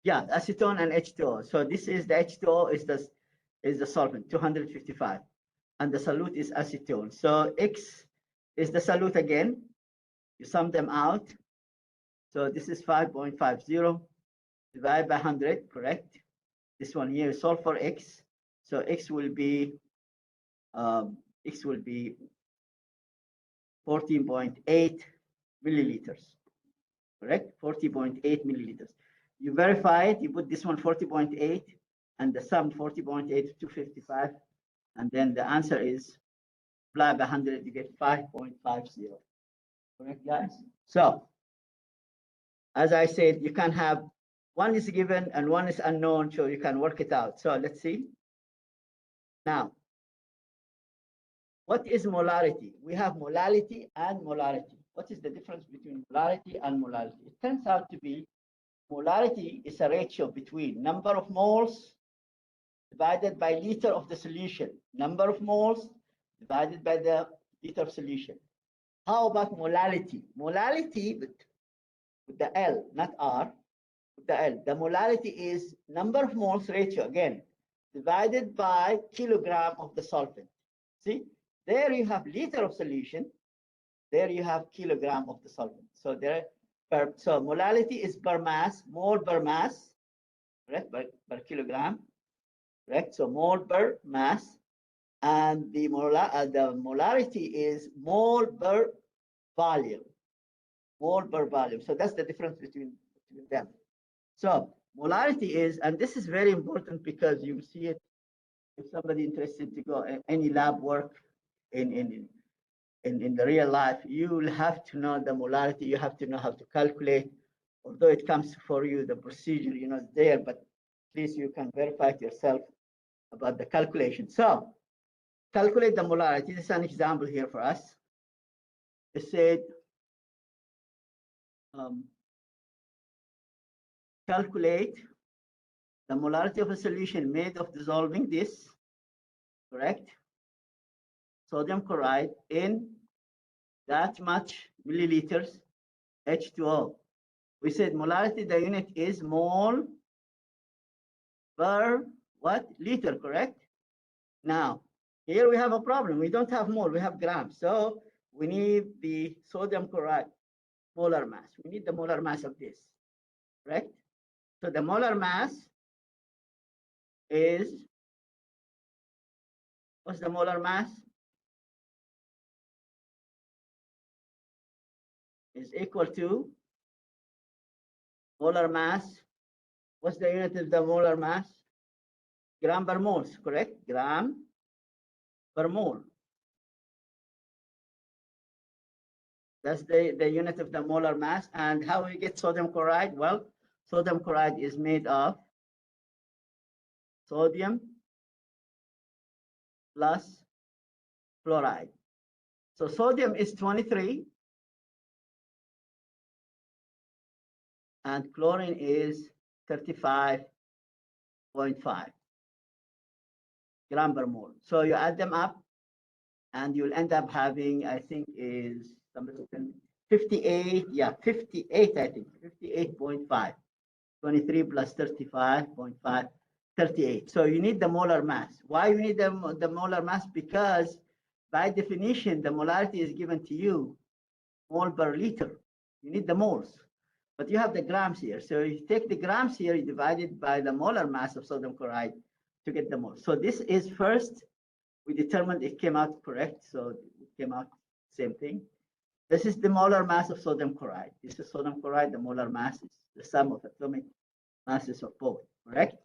yeah, acetone and H2O. So this is the H2O is the solvent, 255, and the solute is acetone. So X is the solute again. You sum them out. So this is 5.50 divided by 100, correct? This one here is solve for X. So X will be 14.8 milliliters, correct? 40.8 milliliters. You verify it, you put this one 40.8 and the sum 40.8 to 255, and then the answer is multiplied by 100, you get 5.50. Correct, guys? So, as I said, you can have one is given and one is unknown, so you can work it out. So let's see. Now, what is molarity? We have molality and molarity. What is the difference between molarity and molality? It turns out to be molarity is a ratio between number of moles divided by liter of the solution. Number of moles divided by the liter of solution. How about molality? Molality with the L, not R, with the L. The molality is number of moles ratio, again, divided by kilogram of the solvent. See, there you have liter of solution. There you have kilogram of the solvent. So there, so molality is per mass, mole per mass, correct, per kilogram, correct? So mole per mass, and the molarity is mole per volume, mole per volume. So that's the difference between them. So molarity is, and this is very important because you see it if somebody interested to go any lab work in the real life, you will have to know the molarity. You have to know how to calculate. Although it comes for you, the procedure, it's there, but please, you can verify it yourself about the calculation. So calculate the molarity. This is an example here for us. It said, calculate the molarity of a solution made of dissolving this, correct? Sodium chloride in that much milliliters H2O. We said molarity, the unit is mole per what? Liter, correct? Now, here we have a problem. We don't have mole, we have grams. So we need the sodium chloride molar mass. We need the molar mass of this, correct? So the molar mass is, what's the molar mass? Is equal to molar mass. What's the unit of the molar mass? Gram per moles, correct? Gram per mole. That's the unit of the molar mass. And how we get sodium chloride? Well, sodium chloride is made of sodium plus fluoride. So sodium is 23 and chlorine is 35.5 gram per mole. So you add them up and you'll end up having, I think is 58, yeah, 58, I think, 58.5. 23 plus 35.5, 38. So you need the molar mass. Why you need the molar mass? Because by definition, the molarity is given to you mole per liter. You need the moles, but you have the grams here. So you take the grams here, you divide it by the molar mass of sodium chloride to get the moles. So this is first, we determined it came out correct. So it came out same thing. This is the molar mass of sodium chloride. This is sodium chloride. The molar mass is the sum of atomic masses of both, correct?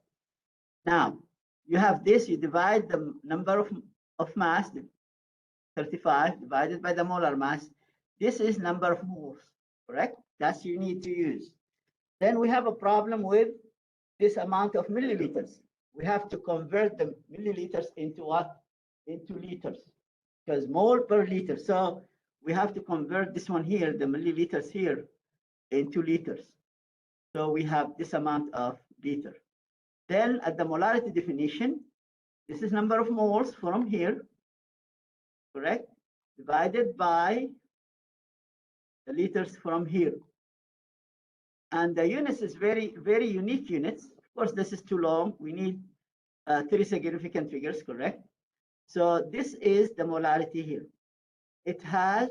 Now, you have this, you divide the number of mass, 35, divided by the molar mass. This is number of moles, correct? That's you need to use. Then we have a problem with this amount of milliliters. We have to convert the milliliters into what? Into liters, because mole per liter. So we have to convert this one here, the milliliters here, into liters. So we have this amount of liter. Then at the molarity definition, this is number of moles from here, correct? Divided by the liters from here. And the units is very, very unique units. Of course, this is too long. We need 3 significant figures, correct? So this is the molarity here. It has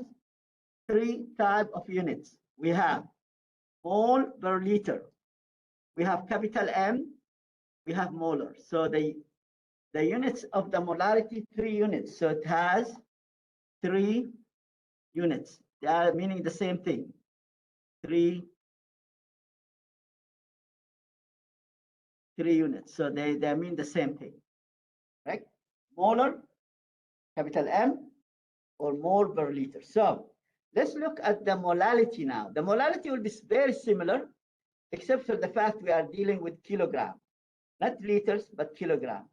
3 types of units. We have mole per liter. We have capital M. We have molar. So the units of the molarity, 3 units. So it has 3 units. They are meaning the same thing. 3 units. So they mean the same thing, right? Molar, capital M, or mole per liter. So let's look at the molality now. The molality will be very similar, except for the fact we are dealing with kilogram, not liters, but kilogram.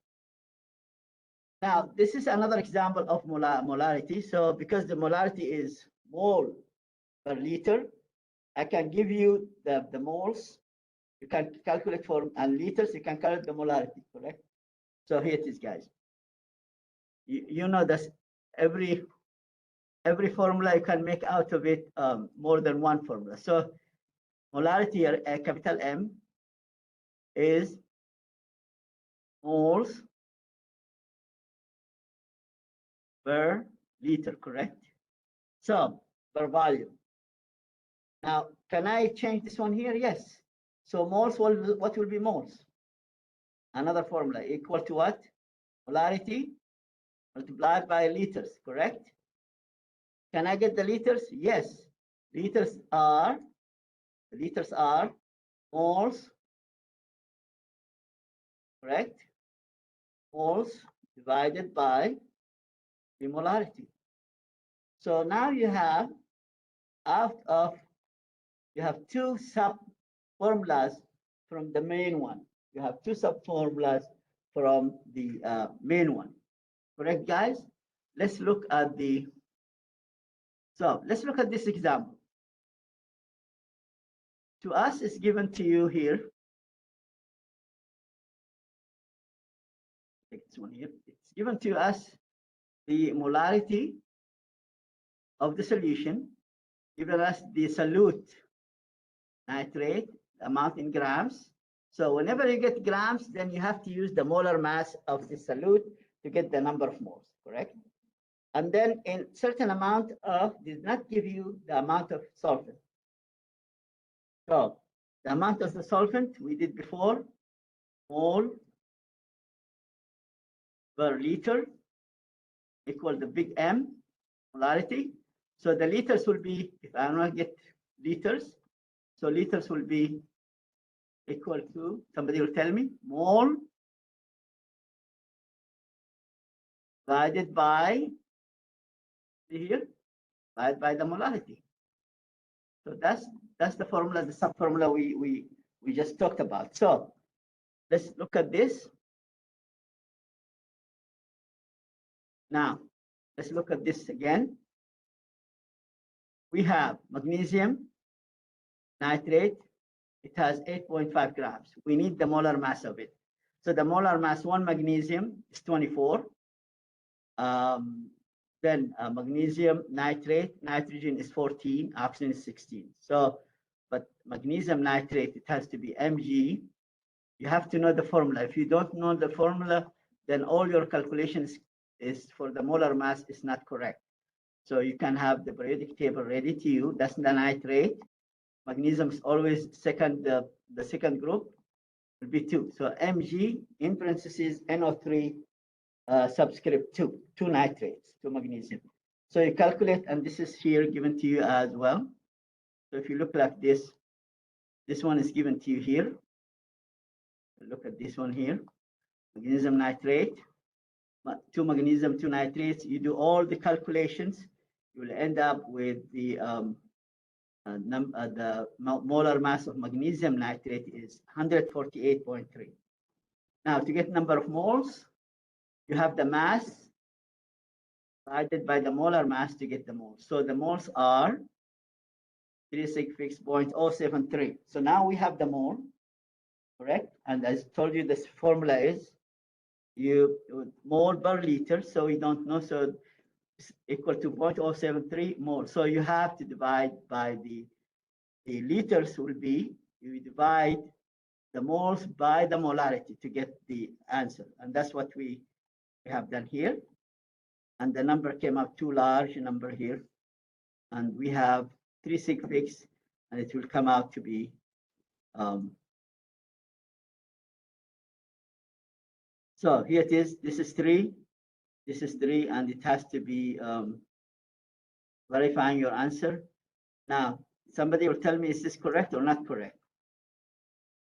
Now, this is another example of molarity. So because the molarity is mole per liter, I can give you the moles. You can calculate for liters, you can calculate the molarity, correct? So here it is, guys. You know that every formula you can make out of it more than one formula. So molarity, capital M, is moles per liter, correct? So per volume. Now, can I change this one here? Yes. So moles, what will be moles? Another formula equal to what? Molarity multiplied by liters, correct? Can I get the liters? Yes. Liters are moles, correct? Moles divided by the molarity. So now you have you have 2 sub formulas from the main one. You have 2 sub formulas from the main one. Correct, guys? Let's look at let's look at this example. To us, it's given to you here. Take this one here. It's given to us the molarity of the solution, given us the solute nitrate, the amount in grams. So whenever you get grams, then you have to use the molar mass of the solute to get the number of moles, correct? And then in certain amount did not give you the amount of solvent. So the amount of the solvent we did before, mole per liter equal the big M molarity. So the liters will be, if I want to get liters, so liters will be equal to, somebody will tell me, mole divided by, here, divided by the molarity. So that's the formula, the sub formula we just talked about. So let's look at this. Now, let's look at this again. we have magnesium nitrate. It has 8.5 grams. We need the molar mass of it. So the molar mass, one magnesium is 24. Then magnesium nitrate, nitrogen is 14, oxygen is 16. So, but magnesium nitrate, it has to be Mg. You have to know the formula. If you don't know the formula, then all your calculations is for the molar mass is not correct. So you can have the periodic table ready to you. That's the nitrate. Magnesium is always second, the second group will be 2. So Mg in parentheses NO3 subscript 2 nitrates, 2 magnesium. So you calculate, and this is here given to you as well. So if you look like this one is given to you here. Look at this one here, magnesium nitrate, 2 magnesium, 2 nitrates. You do all the calculations, you will end up with the molar mass of magnesium nitrate is 148.3. Now to get number of moles, you have the mass divided by the molar mass to get the moles. So the moles are 366.073. So now we have the mole, correct? And as I told you, this formula is you mole per liter, so we don't know, so it's equal to 0.073 mole. So you have to divide by the liters will be, you divide the moles by the molarity to get the answer. And that's what we have done here. And the number came up too large number here. And we have 366, and it will come out to be so here it is. This is 3, this is 3, and it has to be verifying your answer. Now, somebody will tell me, is this correct or not correct?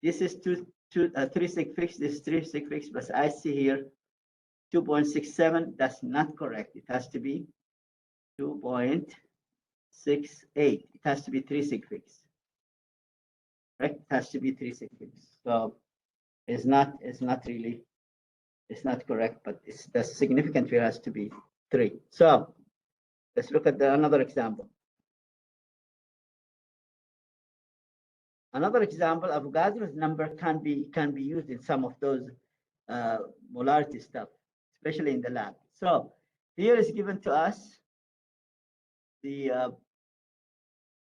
This is 366, this is 366, but I see here 2.67. That's not correct. It has to be 2.68. It has to be 366. Correct? It has to be 366. So it's not really, it's not correct, but it's the significant value has to be 3. So let's look at another example. Another example, Avogadro's number can be used in some of those molarity stuff, especially in the lab. So here is given to us the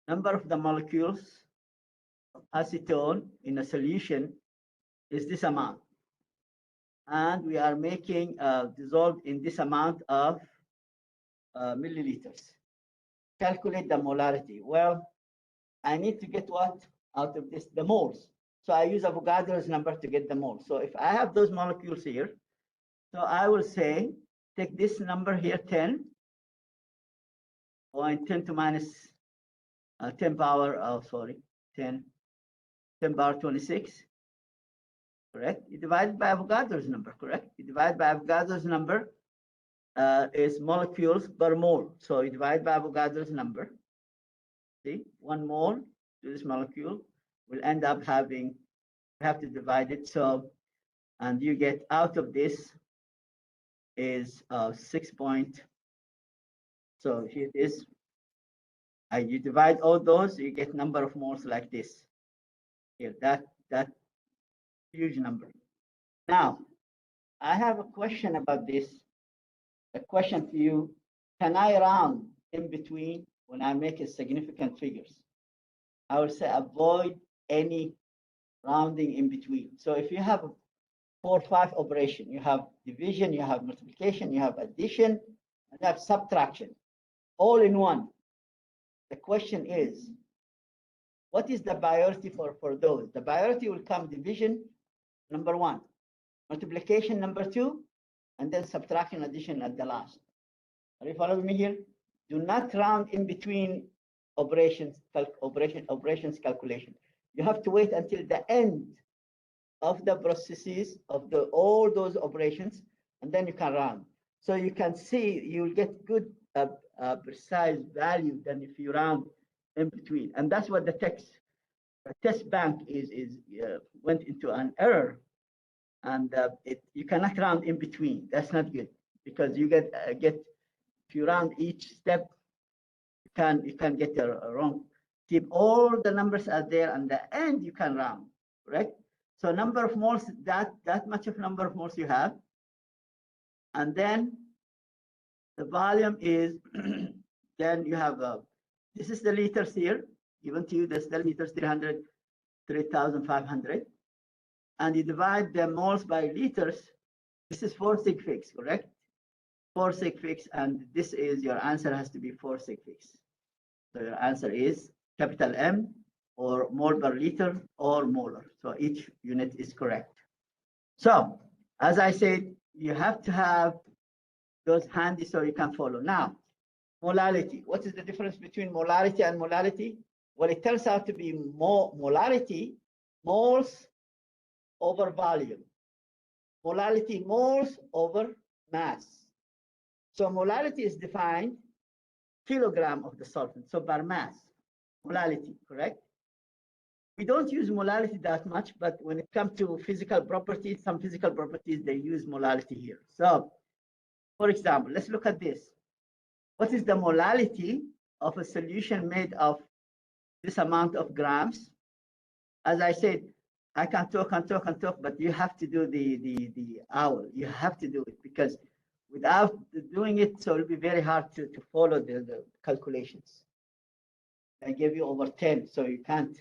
number of the molecules of acetone in a solution is this amount. And we are making dissolved in this amount of milliliters. Calculate the molarity. Well, I need to get what out of this? The moles. So I use Avogadro's number to get the moles. So if I have those molecules here, so I will say, take this number here, 10, 10 to minus 10 power, 10 power 26, correct? You divide by Avogadro's number, correct? You divide by Avogadro's number is molecules per mole. So you divide by Avogadro's number. See, 1 mole to this molecule will end up having, you have to divide it. So, and you get out of this is 6 point. So here it is. You divide all those, you get number of moles like this. Here, that huge number. Now, I have a question about this. A question to you: can I round in between when I make significant figures? I will say avoid any rounding in between. So if you have 4 or 5 operation, you have division, you have multiplication, you have addition, and you have subtraction, all in one. The question is, what is the priority for those? The priority will come division, number 1, multiplication, number 2, and then subtraction, addition at the last. Are you following me here? Do not round in between operations calculation. You have to wait until the end of the processes of all those operations, and then you can round. So you can see you'll get good precise value than if you round in between. And that's what the test bank went into an error, and you cannot round in between. That's not good, because you get if you round each step, you can get the wrong. Keep all the numbers are there, and the end you can round, correct? So number of moles, that much of number of moles you have, and then the volume is then you have this is the liters here given to you. That's the liters 300, 3,500, and you divide the moles by liters. This is 4 sig figs, correct? 4 sig figs, and this is your answer has to be 4 sig figs. So your answer is capital M, or mole per liter, or molar. So each unit is correct. So as I said, you have to have those handy so you can follow. Now, molality. What is the difference between molarity and molality? Well, it turns out to be more molarity, moles over volume. Molality, moles over mass. So molality is defined kilogram of the solvent, so per mass. Molality, correct? We don't use molality that much, but when it comes to physical properties, some physical properties, they use molality here. So, for example, let's look at this. What is the molality of a solution made of this amount of grams? As I said, I can talk and talk and talk, but you have to do the owl. You have to do it, because without doing it, so it'll be very hard to follow the calculations. I gave you over 10, so you can't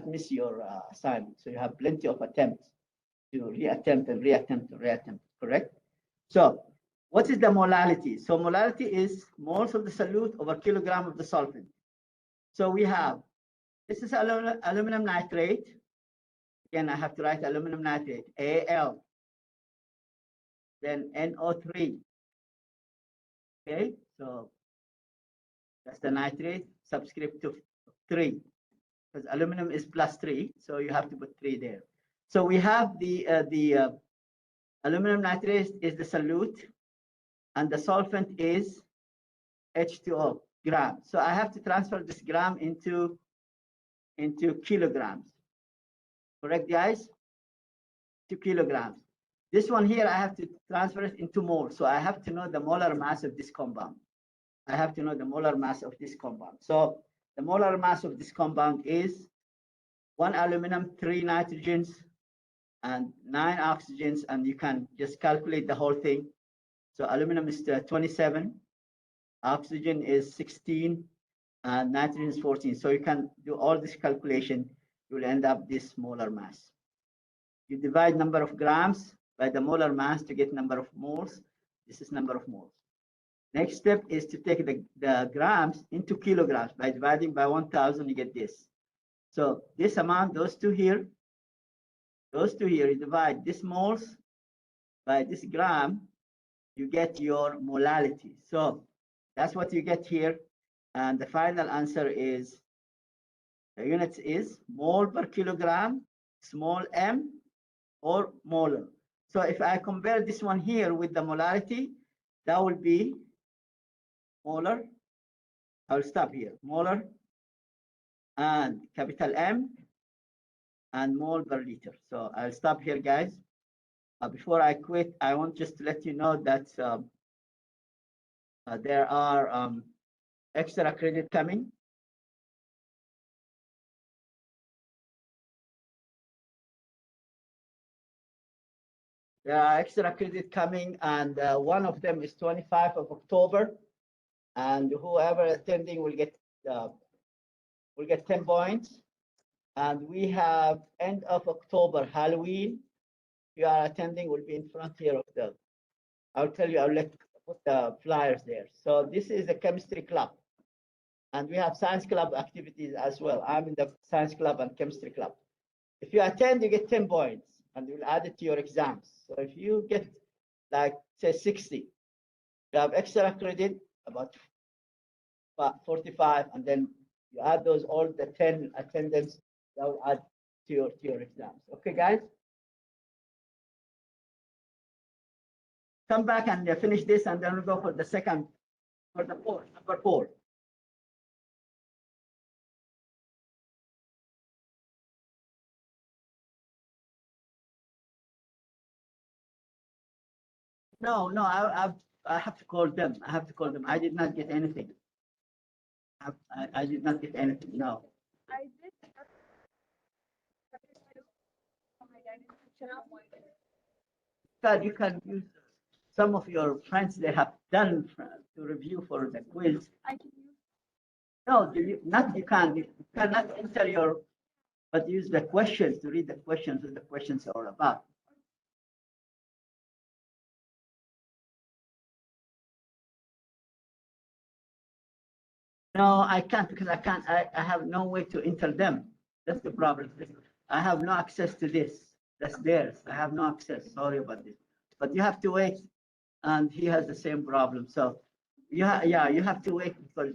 miss your assignment. So you have plenty of attempts to reattempt and reattempt and reattempt, correct? So what is the molality? So molality is moles of the solute over kilogram of the solvent. So we have, this is aluminum nitrate. Again, I have to write aluminum nitrate, Al, then NO3. Okay, so that's the nitrate, subscript to 3, because aluminum is +3, so you have to put 3 there. So we have the aluminum nitrate is the solute, and the solvent is H2O, gram. So I have to transfer this gram into kilograms. Correct, guys? 2 kilograms. This one here, I have to transfer it into moles. So I have to know the molar mass of this compound. I have to know the molar mass of this compound. So the molar mass of this compound is 1 aluminum, 3 nitrogens, and 9 oxygens. And you can just calculate the whole thing. So aluminum is 27, oxygen is 16, and nitrogen is 14. So you can do all this calculation. You will end up this molar mass. You divide number of grams by the molar mass to get number of moles. This is number of moles. Next step is to take the grams into kilograms. By dividing by 1,000, you get this. So this amount, those two here, you divide this moles by this gram, you get your molality. So that's what you get here. And the final answer is, the unit is mole per kilogram, small m, or molar. So if I compare this one here with the molarity, that will be molar. I'll stop here. Molar and capital M and mole per liter. So I'll stop here, guys. Before I quit, I want just to let you know that there are extra credit coming. There are extra credit coming, and one of them is 25th of October, and whoever attending will get 10 points. And we have end of October, Halloween. If you are attending, will be in front here of the. I'll tell you. I'll put the flyers there. So this is a chemistry club, and we have science club activities as well. I'm in the science club and chemistry club. If you attend, you get 10 points, and you'll add it to your exams. So if you get, like, say 60, you have extra credit, about 45, and then you add those, all the 10 attendance, that will add to your exams. Okay, guys? Come back and finish this, and then we'll go for the second, for the fourth, number 4. No, I have to call them. I have to call them. I did not get anything. I did not get anything. No. I did. God, you can use some of your friends. They have done to review for the quiz. I can use. No, not you can. You cannot enter your, but use the questions to read the questions. What the questions are about. No, I can't because I can't. I have no way to enter them. That's the problem. I have no access to this. That's theirs. I have no access. Sorry about this. But you have to wait, and he has the same problem. So, yeah, you have to wait because